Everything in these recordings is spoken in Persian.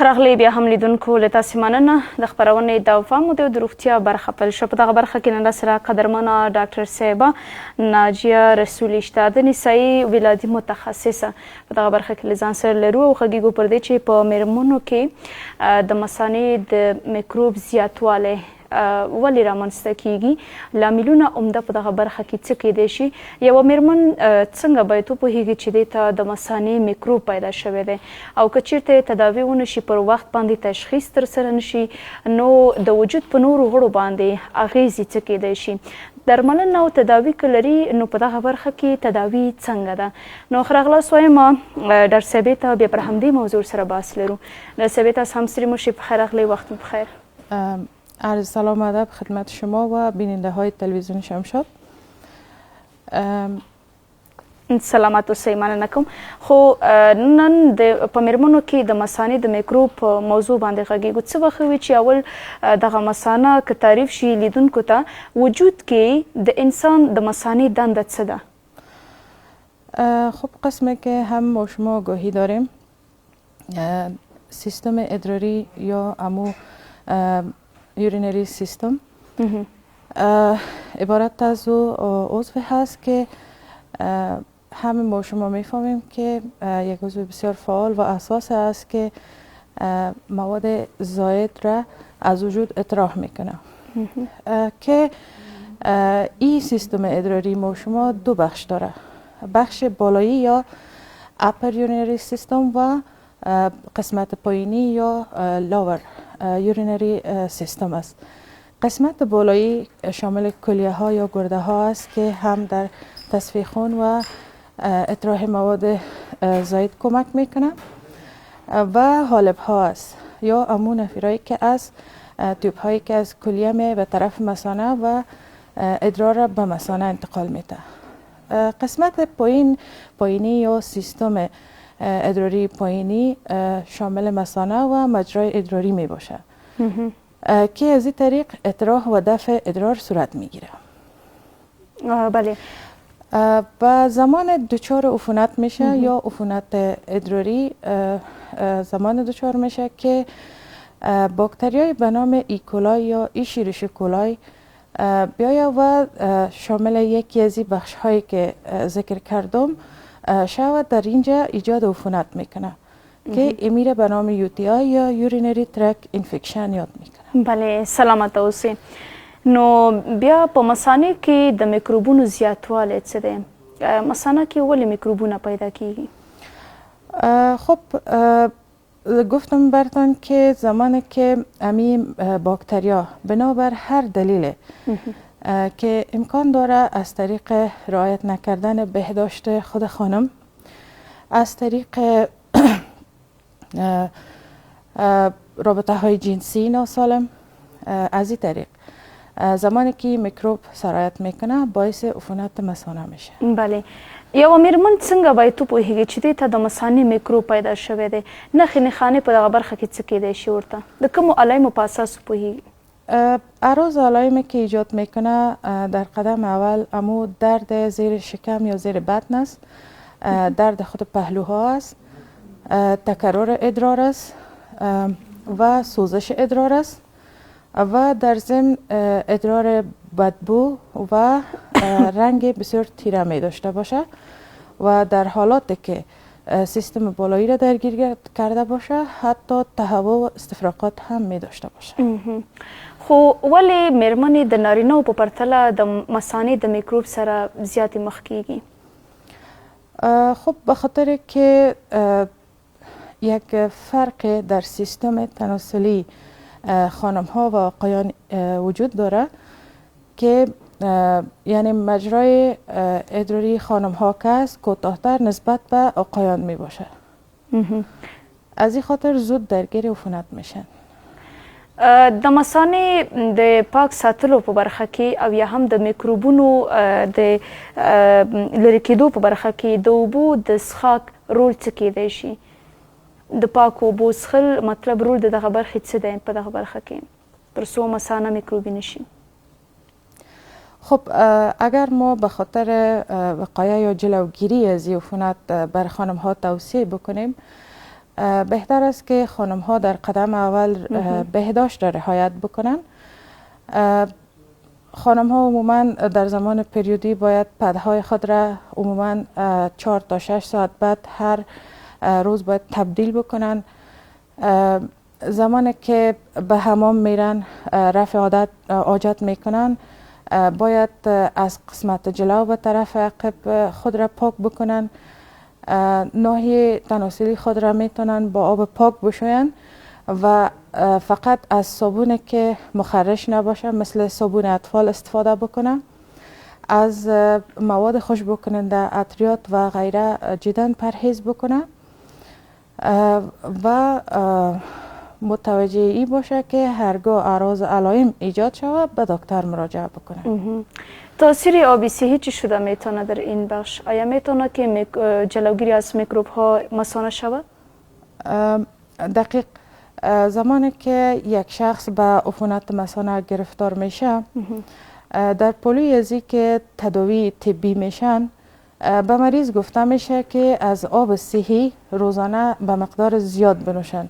خراغلی بیا هم لیدونکو له تاسې مننه د خپرونې دوام مو د روغتیا برخه پیل شوه. په دغه برخه کې نن راسره قدرمنه ډاکټر صاحبه ناجیه رسولي شته د نسایي ولادي متخصصه. په دغه برخه کې له ځان سره لرو او غږیږو پر دې چې په میرمنو کې د مثانې د میکروب زیاتوالی ولې رامنځته کیږي، لاملونه عمده په دغه برخه کې څه کیدای شي، یوه میرمن څنګه باید وپوهیږي چې دې ته د مثانې میکروب پیدا شوی دی، او که چیرته یې تداوي ونشي، پر وخت باندې تشخیص ترسره نشي، نو د وجود په نورو غړو باندې اغیزې څه کیدای شي. درملنه او تداوي که لري نو په دغه برخه کې تداوي څنګه ده. نو ښه راغلاست وایم ډاکټر صاحبې ته بیا پر همدې موضوع سره بحث لرو. ډاکټر صاحبې تاسو هم ستړي مو شئ، پخیر راغلی، وقت مو بخیر. عرض سلام و ادب خدمت شما و بیننده های تلویزیون شمشاد. سلامت اوسئ، مننه کوم. خو نن په میرمنو کې د مثانې د میکروب په موضوع باندې غږیږو. څه به ښه وي چې اول دغه مثانه که تعریف شي لیدونکو ته، وجود کې د انسان د مثانې دنده څه ده؟ خب قسمی که هم ما شما آگاهی داریم، سیستم ادراری یا امو یورینری سیستم عبارت از عضو هست که همه ما شما میفهمیم که یک عضو بسیار فعال و اساس است که مواد زائد را از وجود اطراح میکنه. که این سیستم ادراری ما شما دو بخش داره، بخش بالایی یا اپر یورینری سیستم و قسمت پایینی یا لاور یورینری سیستم است. قسمت بالایی شامل کلیه ها یا گرده ها است که هم در تصفیه خون و اطراح مواد زائد کمک میکنه، و حالب ها است یا امون نفیرایی که از تیوب هایی که از کلیه می به طرف مثانه و ادرار را به مثانه انتقال میده. قسمت پایینی یا سیستم ادراری پایینی شامل مثانه و مجرای ادراری می باشه که از این طریق اطراح و دفع ادرار صورت می گیره. بله. و زمان دچار عفونت میشه یا عفونت ادراری زمان دچار میشه که باکتریای به نام ایکولای یا ایشیریشیکولای بیاید و شامل یکی از این بخش هایی که ذکر کردم شود در اینجا ایجاد عفونت میکنه که امیره به نام UTI یا یورینری ترک انفکشن یاد میکنه. بله، سلامت اوسئ. نو بیا په مثانه کې د میکروبونو زیاتوالی څه دی؟ مثانه کې ولې میکروبونه پیدا کیږي؟ خب گفتم برتان که زمانی که امی باکتریا بنابر هر دلیل که امکان داره از طریق رعایت نکردن بهداشت خود خانم، از طریق رابطه های جنسی ناسالم، از این طریق زمانی که میکروب سرایت میکنه باعث عفونت مثانه میشه. بله. یوه میرمن څنګه باید وپوهیږي چې دې ته د مثانې میکروب پیدا شوی دی؟ نښې نښانې په دغه برخه کې څه کیدای شي؟ ورته د کومو علایمو په اساس وپوهیږي؟ اراز علایمی که ایجاد میکنه در قدم اول امو درد زیر شکم یا زیر بطن است، درد خود پهلوها است، تکرر ادرار است و سوزش ادرار است، و در ضمن ادرار بدبو و رنگ بسیار تیره می داشته باشه، و در حالاتی که سیستم بالایی را درگیر کرده باشه حتی تهوع و استفراغات هم می داشته باشه. خو ولې میرمنې د نارینه‌و په پرتله د مثانې د میکروب سره زیاتې مخ کیږي؟ خب به خاطر که یک فرق در سیستم تناسلی خانم ها و آقایان وجود داره که یعنی مجرای ادراری خانم ها که است کوتاه‌تر نسبت به آقایان می باشه. از این خاطر زود درگیر عفونت میشن. د مثانې د پاک ساتلو په برخه کې او یا هم د میکروبونو د لرې کېدو په برخه کې د اوبو د څښاک رول څه کیدای شي؟ د پاکو اوبو څښل مطلب رول د دغه برخې څه دی په دغه برخه کې تر څو مثانه میکروبي نشي؟ خب اگر ما به خاطر وقایه یا جلوگیری از عفونت بر خانم ها توصیه بکنیم، بهتر است که خانم ها در قدم اول بهداشت را رعایت بکنن. خانم ها عموما در زمان پریودی باید پدهای خود را عموما 4 تا 6 ساعت بعد هر روز باید تبدیل بکنن. زمانی که به حمام میرن رفع حاجت میکنن باید از قسمت جلو به طرف عقب خود را پاک بکنن. ناحیه تناسلی خود را میتونن با آب پاک بشوین و فقط از صابونی که مخرش نباشه مثل صابون اطفال استفاده بکنن. از مواد خوشبو کننده عطریات و غیره جدا پرهیز بکنن و متوجه ای باشه که هرگاه اعراض علائم ایجاد شود به دکتر مراجعه بکنه. تاثیر آبی صحی چی شده میتونه در این بخش؟ آیا میتونه که جلوگیری از میکروب ها مثانه شود؟ دقیق. زمانی که یک شخص به عفونت مثانه گرفتار میشه در پلوی ازی که تداوی طبی میشن به مریض گفته میشه که از آب صحی روزانه به مقدار زیاد بنوشن،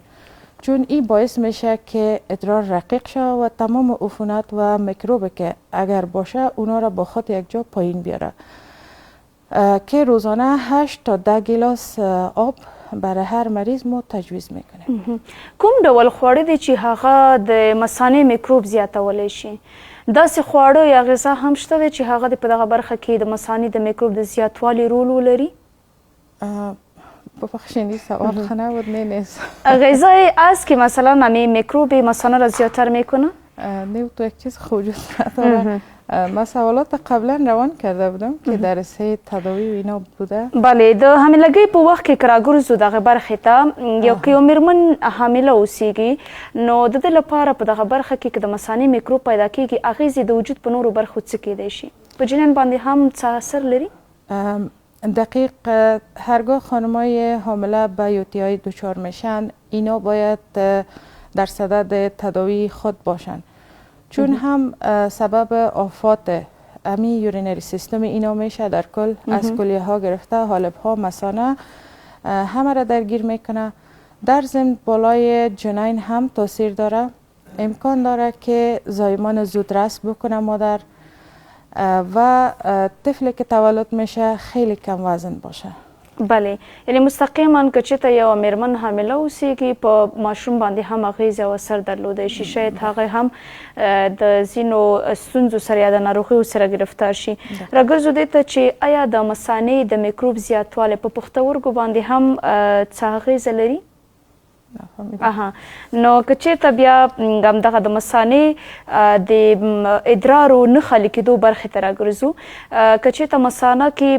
چون این باعث میشه که ادرار رقیق شه و تمام عفونت و میکروب که اگر باشه اونا را با خود یک جا پایین بیاره. که روزانه 8 تا 10 گیلاس آب برای هر مریض ما تجویز میکنیم. کوم ډول خواړه دي چې هغه د مثانې میکروب زیاتولی شي؟ داسې خواړه یا غذا هم شته چې هغه په دغه برخه کې د مثانې د میکروب د زیاتوالي رول ولري؟ ببخشید سوال خنه بود نیست. غذای است که مثلا میکروب مثانه را زیادتر میکنه؟ نه تو یک چیز وجود نداره. ما سوالات قبلا روان کرده بودم که در رسه تداوی و اینا بوده. بله، د حاملګۍ په وخت کې راګرځو دغه برخې ته یو میرمن حامله اوسیږي نو د دې لپاره په دغه برخه کې د مثانې میکروب پیدا کیږي اغیزې د وجود په نورو برخو څه کیدای شي؟ په جنین باندې هم څه اثر لري؟ دقیق. هرگاه خانمای حامله به یوتی دچار میشن اینا باید در صدد تداوی خود باشن، چون هم سبب آفات امی یورینری سیستم اینا میشه در کل از کلیه ها گرفته حالب ها مثانه همه را درگیر میکنه. در ضمن بالای جنین هم تاثیر داره. امکان داره که زایمان زودرس بکنه مادر و طفلی که تولد میشه خیلی کم وزن باشه. بله، یعنی مستقیما که چېرته یو میرمن حامله اوسیږي په ماشوم باندې هم اغیز او اثر درلودی شي، شاید هغه هم د ځینو ستونزو سره یا د ناروغیو سره گرفتار شي. راګرځو دې ته چې آیا د مثانې د میکروب زیاتوالی په پښتورګو باندې هم څه اغیزه لري؟ نو که چېرته بیا همدغه د مثانې د ادرارو نه خالي کېدو برخې ته راګرځو، که چېرته مثانه کې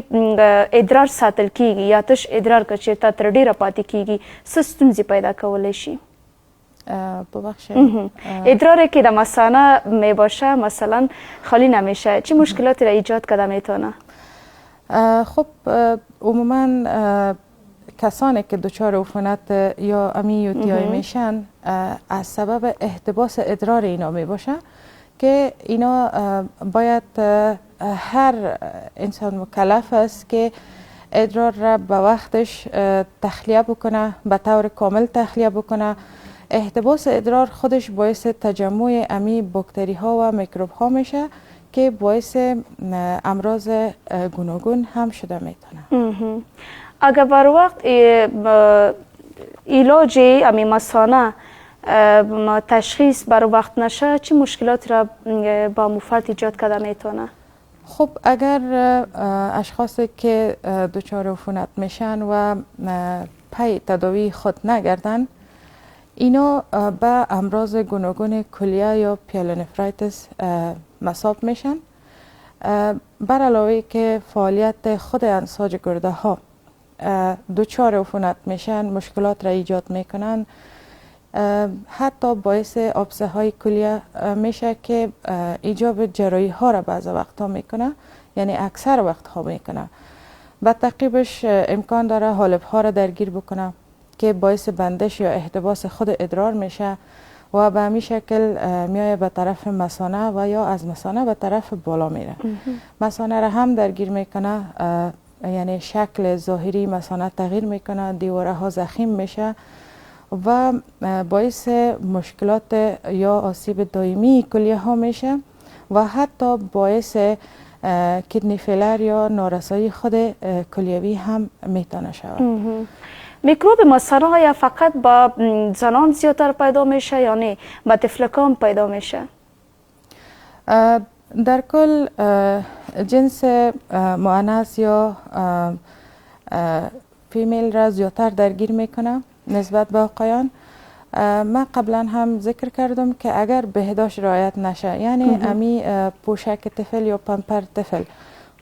ادرار ساتل کیږي یا تش ادرار که چېرته تر ډیره پاتې کیږي څه ستونزې پیدا کولی شي؟ ببخشید ادراری که در مثانه می باشه مثلا خالی نمیشه چه مشکلاتی را ایجاد کرده میتونه؟ خب عموما کسانی که دچار عفونت یا امی یوتی میشن از سبب احتباس ادرار اینا می باشه که اینا باید هر انسان مکلف است که ادرار را به وقتش تخلیه بکنه، به طور کامل تخلیه بکنه. احتباس ادرار خودش باعث تجمع امی باکتری ها و میکروب ها میشه که باعث امراض گوناگون هم شده میتونه. اگر بر وقت علاج امی مثانه تشخیص بر وقت نشه چه مشکلات را با مفرد ایجاد کرده میتونه؟ خب اگر اشخاصی که دچار عفونت میشن و پی تداوی خود نگردن اینا به امراض گوناگون کلیه یا پیلونفریتس مصاب میشن. بر علاوه که فعالیت خود انساج گرده ها دچار عفونت میشن مشکلات را ایجاد میکنن، حتی باعث آبسه های کلیه میشه که ایجاب جراحی ها را بعض وقتا میکنه، یعنی اکثر وقت ها میکنه. بعد تعقیبش امکان داره حالب ها را درگیر بکنه که باعث بندش یا احتباس خود ادرار میشه و به همین شکل میایه به طرف مثانه و یا از مثانه به طرف بالا میره. مثانه را هم درگیر میکنه، یعنی شکل ظاهری مثانه تغییر میکنه، دیواره ها زخیم میشه و باعث مشکلات یا آسیب دائمی کلیه ها میشه و حتی باعث کدنی فیلر یا نارسایی خود کلیوی هم میتونه شود. میکروب مثانه های فقط با زنان زیادتر پیدا میشه یا نه با طفلکان پیدا میشه؟ در کل جنس مؤنث یا فیمیل را زیادتر درگیر میکنه نسبت به آقایان. من قبلا هم ذکر کردم که اگر بهداشت رعایت نشه، یعنی امی پوشک طفل یا پمپر طفل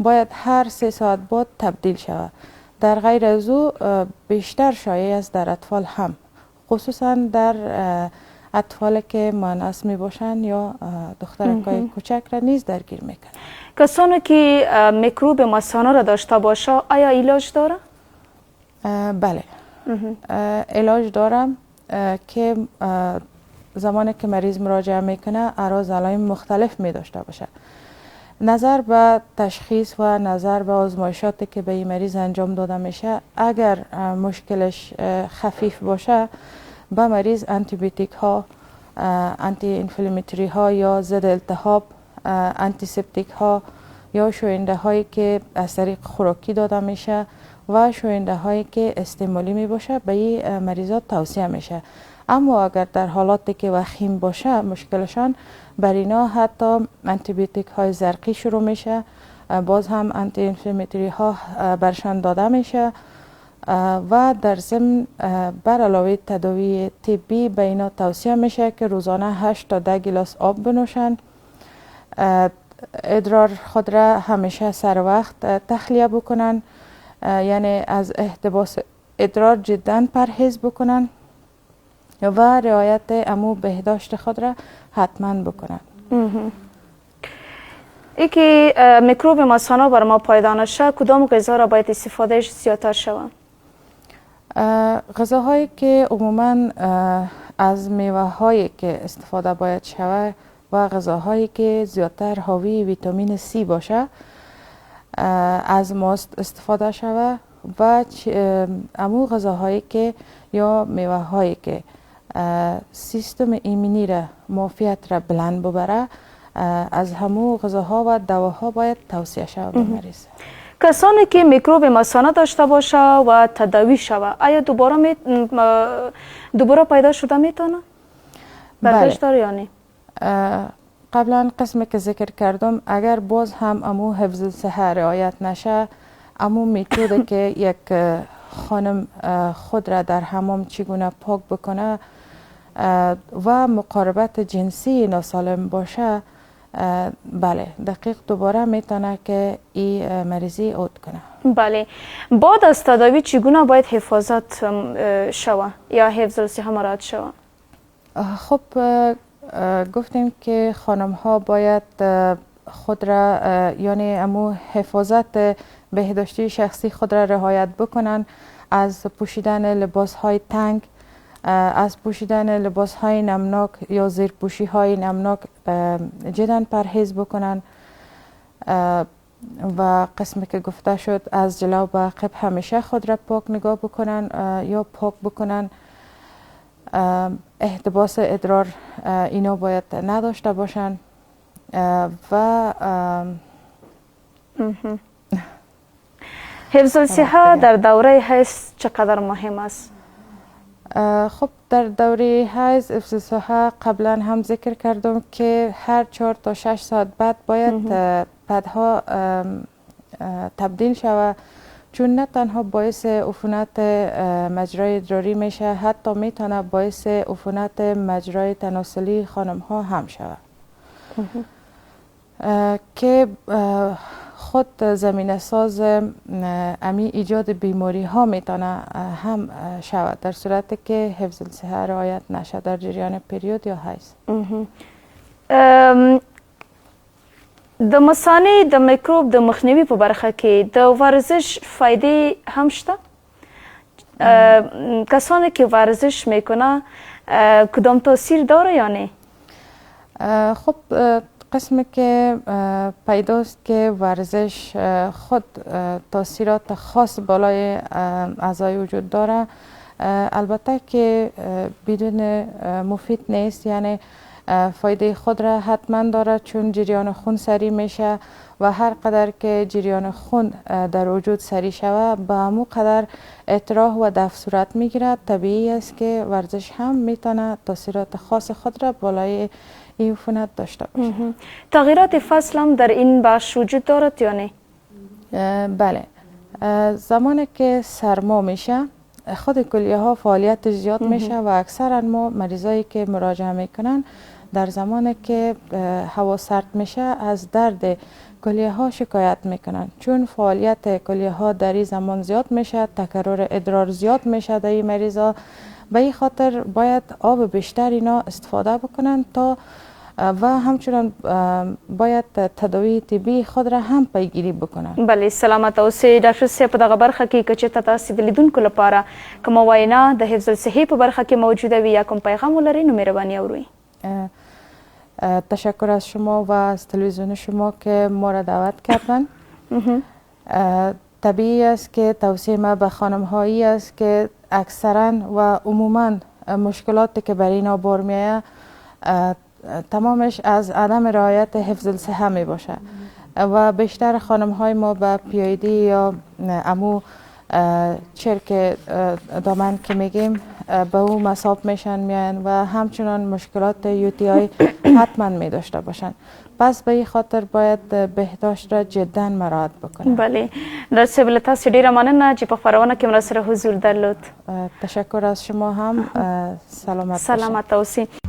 باید هر 3 ساعت بعد تبدیل شود. در غیر از او بیشتر شایع است در اطفال هم، خصوصا در اطفالی که مؤنث می باشند یا دخترکای کوچک را نیز درگیر میکنه. کسانی که میکروب مثانه را داشته باشه آیا علاج داره؟ بله، علاج دارم که زمانی که مریض مراجعه میکنه اعراض علائم مختلف می داشته باشه. نظر به تشخیص و نظر به آزمایشاتی که به این مریض انجام داده میشه، اگر مشکلش خفیف باشه به مریض آنتی بیوتیک ها، آنتی انفلاماتوری ها یا ضد التهاب، آنتی سپتیک ها یا شوینده هایی که از طریق خوراکی داده میشه و شوینده هایی که استعمالی می باشه به این مریضات توصیه میشه. اما اگر در حالاتی که وخیم باشه مشکلشان، بر اینا حتی آنتی بیوتیک های زرقی شروع میشه، باز هم آنتی انفلاماتوری ها برشان داده میشه و در ضمن بر علاوه تداوی طبی به اینا توصیه میشه که روزانه 8 تا 10 گیلاس آب بنوشن، ادرار خود را همیشه سر وقت تخلیه بکنن، یعنی از احتباس ادرار جدا پرهیز بکنن و رعایت امو بهداشت خود را حتما بکنن. ای که میکروب مثانه بر ما پیدا نشه کدام غذا را باید استفادهش زیادتر شود؟ غذاهایی که عموما از میوه هایی که استفاده باید شود و غذاهایی که زیادتر حاوی ویتامین C باشه از ماست استفاده شود و امو غذاهایی که یا میوه هایی که سیستم ایمنی را معافیت را بلند ببره از همو غذاها و دواها باید توصیه شود به مریض. کسانی که میکروب مثانه داشته باشه و تداوی شود آیا دوباره پیدا شده میتونه؟ برداشت داره یا نه؟ قبلا قسمی که ذکر کردم اگر باز هم امو حفظ الصحه رعایت نشه، امو میتوده که یک خانم خود را در حمام چگونه پاک بکنه و مقاربت جنسی ناسالم باشه، بله دقیق دوباره میتونه که این مریضی عود کنه. بله، بعد از تداوی چگونه باید حفاظت شود یا حفظ الصحه مراعات شود؟ خب گفتیم که خانم ها باید خود را یعنی امو حفاظت بهداشتی شخصی خود را رعایت بکنن، از پوشیدن لباس های تنگ، از پوشیدن لباس های نمناک یا زیرپوشی های نمناک جدا پرهیز بکنن و قسمی که گفته شد از جلو به عقب همیشه خود را پاک نگاه بکنن یا پاک بکنن. احتباس ادرار اینا باید نداشته باشن و حفظ الصحه در دوره حیض چقدر مهم است؟ خب در دوره حیض حفظ الصحه قبلا هم ذکر کردم که هر 4 تا 6 ساعت بعد باید پدها تبدیل شود، چون نه تنها باعث عفونت مجرای ادراری میشه، حتی میتونه باعث عفونت مجرای تناسلی خانم ها هم شود که خود زمینه ساز امی ایجاد بیماری ها میتونه هم شود در صورتی که حفظ الصحه رعایت نشه در جریان پریود یا حیض. د مثانه د میکروب د مخنیوي په برخه کې د ورزش فایده هم شته؟ کسانی که ورزش میکنه کدام تاثیر داره یا نه؟ خب قسمی که پیداست که ورزش خود تاثیرات خاص بالای اعضای وجود داره. البته که بدون مفید نیست، یعنی فایده خود را حتما داره، چون جریان خون سریع میشه و هر قدر که جریان خون در وجود سریع شود به همون قدر اطراح و دفع صورت میگیرد. طبیعی است که ورزش هم میتونه تاثیرات خاص خود را بالای این عفونت داشته باشه. تغییرات فصل هم در این بخش وجود دارد یا نه؟ بله، زمانی که سرما میشه خود کلیه ها فعالیت زیاد میشه و اکثرا ما مریضایی که مراجعه میکنن در زمانی که هوا سرد میشه از درد کلیه ها شکایت میکنن، چون فعالیت کلیه ها در این زمان زیاد میشه، تکرار ادرار زیاد میشه در این مریضا. به این خاطر باید آب بیشتر اینا استفاده بکنن تا و همچنان باید تداوی طبی خود را هم پیگیری بکنن. بله، سلامت اوسئ ډاکټر صاحب. په دغه برخه کې که چېرته تاسې د لیدونکو لپاره کومه وینا د حفظ الصحې په برخه کې موجوده وي یا کوم پیغام ولرئ نو مهرباني اورئ. تشکر از شما و از تلویزیون شما که ما را دعوت کردن. طبیعی است که توصیه ما به خانم هایی است که اکثرا و عموما مشکلاتی که برای اینا بار میآید تمامش از عدم رعایت حفظ الصحه می باشه و بیشتر خانم های ما به پیایدی یا امو چرک دامن که میگیم به او مصاب میشن میان و همچنان مشکلات یوتی های حتما می داشته باشن. پس به این خاطر باید بهداشت را جدا مراعات بکنن. بله، ډاکټر صاحب له تاسو ډیره مننه چې په خپرونه کې مرا سره حضور درلود. تشکر از شما هم. سلامت اوسئ.